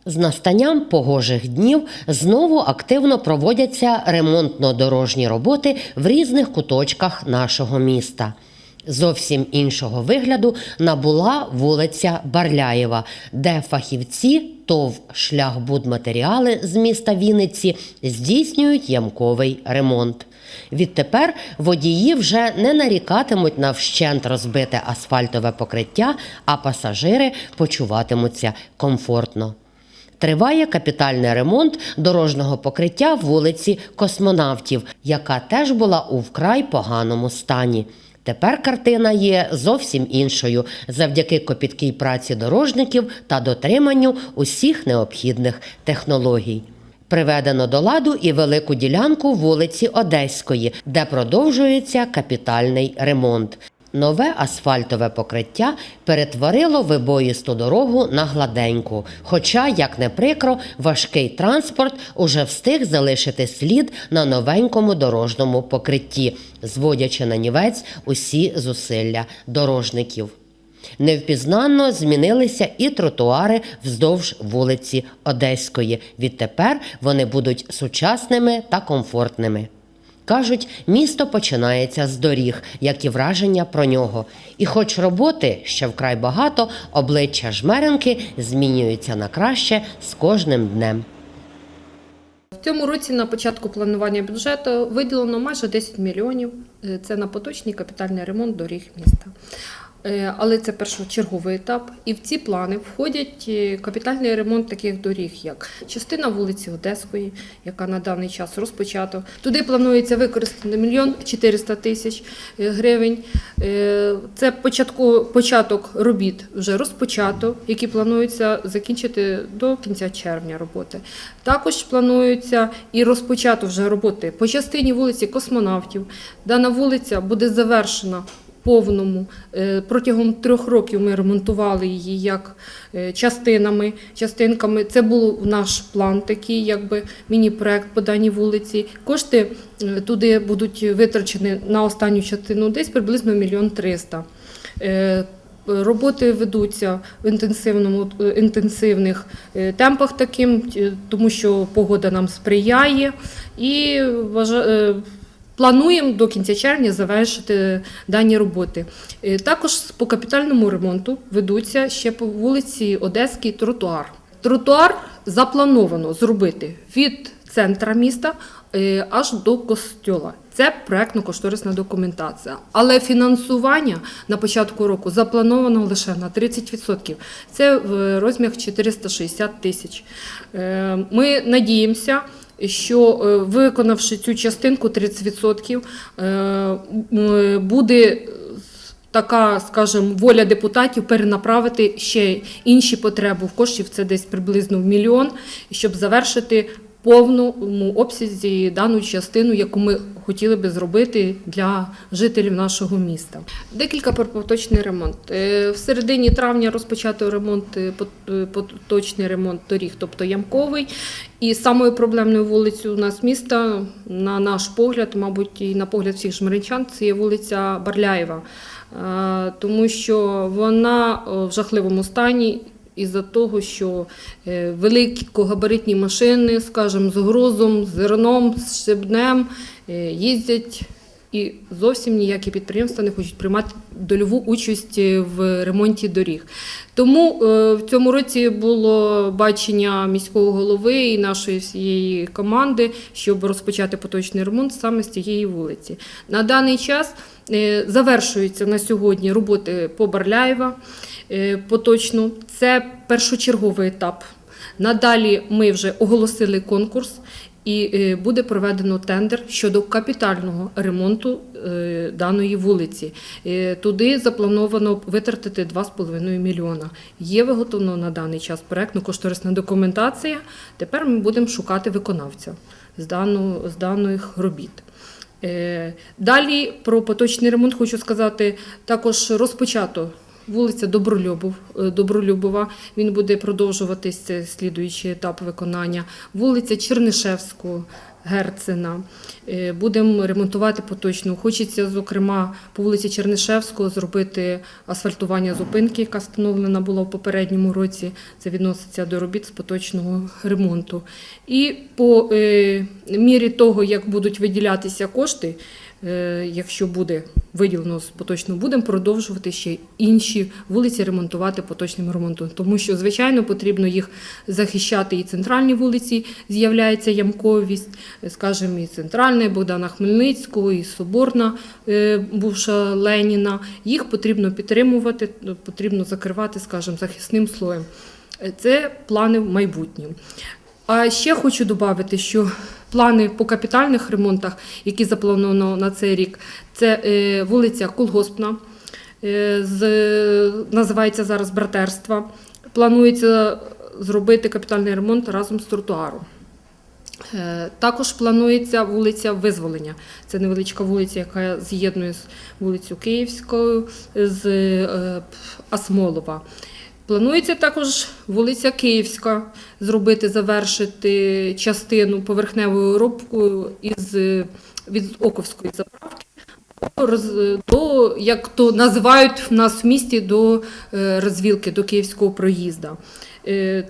З настанням погожих днів знову активно проводяться ремонтно-дорожні роботи в різних куточках нашого міста. Зовсім іншого вигляду набула вулиця Барляєва, де фахівці ТОВ «Шляхбудматеріали» з міста Вінниці здійснюють ямковий ремонт. Відтепер водії вже не нарікатимуть на вщент розбите асфальтове покриття, а пасажири почуватимуться комфортно. Триває капітальний ремонт дорожнього покриття вулиці Космонавтів, яка теж була у вкрай поганому стані. Тепер картина є зовсім іншою завдяки копіткій праці дорожників та дотриманню усіх необхідних технологій. Приведено до ладу і велику ділянку вулиці Одеської, де продовжується капітальний ремонт. Нове асфальтове покриття перетворило вибоїсту дорогу на гладеньку. Хоча, як не прикро, важкий транспорт уже встиг залишити слід на новенькому дорожньому покритті, зводячи нанівець усі зусилля дорожників. Невпізнанно змінилися і тротуари вздовж вулиці Одеської. Відтепер вони будуть сучасними та комфортними. Кажуть, місто починається з доріг, як і враження про нього. І хоч роботи ще вкрай багато, обличчя Жмеринки змінюються на краще з кожним днем. В цьому році на початку планування бюджету виділено майже 10 мільйонів. Це на поточний капітальний ремонт доріг міста. Але це першочерговий етап. І в ці плани входять капітальний ремонт таких доріг, як частина вулиці Одеської, яка на даний час розпочата. Туди планується використати 1 мільйон 400 тисяч гривень. Це початок робіт вже розпочато, які плануються закінчити до кінця червня роботи. Також плануються і розпочато вже роботи по частині вулиці Космонавтів. Дана вулиця буде завершена повному. Протягом 3 років ми ремонтували її як частинками. Це був наш план такий, якби міні-проект по даній вулиці. Кошти туди будуть витрачені на останню частину десь приблизно 1 мільйон 300. Роботи ведуться в інтенсивних темпах таким, тому що погода нам сприяє і плануємо до кінця червня завершити дані роботи. Також по капітальному ремонту ведуться ще по вулиці Одеській тротуар. Тротуар заплановано зробити від центра міста аж до костьола. Це проєктно-кошторисна документація. Але фінансування на початку року заплановано лише на 30%. Це в розмірах 460 тисяч. Ми надіємося, що виконавши цю частинку 30%, буде така, скажімо, воля депутатів перенаправити ще інші потреби в коштів, це десь приблизно 1 мільйон, щоб завершити в повному обсязі дану частину, яку ми хотіли би зробити для жителів нашого міста. Декілька про поточний ремонт. В середині травня розпочато поточний ремонт доріг, тобто ямковий. І самою проблемною вулицею у нас міста, на наш погляд, мабуть, і на погляд всіх жмеринчан, це є вулиця Барляєва. Тому що вона в жахливому стані із-за того, що великогабаритні машини, скажімо, з грузом, з зерном, з щебнем їздять, і зовсім ніякі підприємства не хочуть приймати дольову участь в ремонті доріг. Тому в цьому році було бачення міського голови і нашої всієї команди, щоб розпочати поточний ремонт саме з цієї вулиці. На даний час завершуються на сьогодні роботи по Барляєва поточно. Це першочерговий етап. Надалі ми вже оголосили конкурс і буде проведено тендер щодо капітального ремонту даної вулиці. Туди заплановано витратити 2,5 мільйона. Є виготовлена на даний час проєктно-кошторисна документація. Тепер ми будемо шукати виконавця з даних робіт. Далі про поточний ремонт хочу сказати, також розпочато вулиця Добролюбова, він буде продовжуватись, це слідуючий етап виконання. Вулиця Чернишевського, Герцена. Будемо ремонтувати поточно. Хочеться, зокрема, по вулиці Чернишевського зробити асфальтування зупинки, яка встановлена була в попередньому році. Це відноситься до робіт з поточного ремонту. І по мірі того, як будуть виділятися кошти, якщо буде виділено з поточного, будемо продовжувати ще інші вулиці ремонтувати поточним ремонтом. Тому що, звичайно, потрібно їх захищати. І центральні вулиці з'являється ямковість, скажімо, і центральна, і Богдана Хмельницького, і Соборна, бувша Леніна. Їх потрібно підтримувати, потрібно закривати, скажімо, захисним слоєм. Це плани в майбутньому. А ще хочу додати, що плани по капітальних ремонтах, які заплановано на цей рік, це вулиця Колгоспна, називається зараз Братерства. Планується зробити капітальний ремонт разом з тротуаром. Також планується вулиця Визволення. Це невеличка вулиця, яка з'єднує з вулицю Київською з Асмолова. Планується також вулиця Київська зробити, завершити частину поверхневою робкою від Оковської заправки до, як то називають в нас в місті, до розвілки, до Київського проїзду.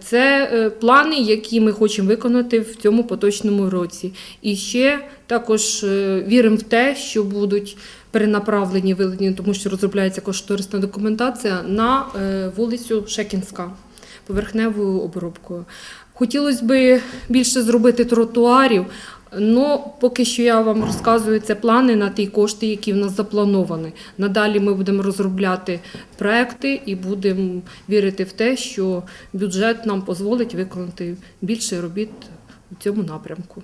Це плани, які ми хочемо виконати в цьому поточному році. І ще також віримо в те, що будуть перенаправлені, тому що розробляється кошторисна документація на вулицю Шекінська поверхневою обробкою. Хотілося б більше зробити тротуарів, але поки що я вам розказую, це плани на ті кошти, які в нас заплановані. Надалі ми будемо розробляти проекти і будемо вірити в те, що бюджет нам дозволить виконати більше робіт у цьому напрямку.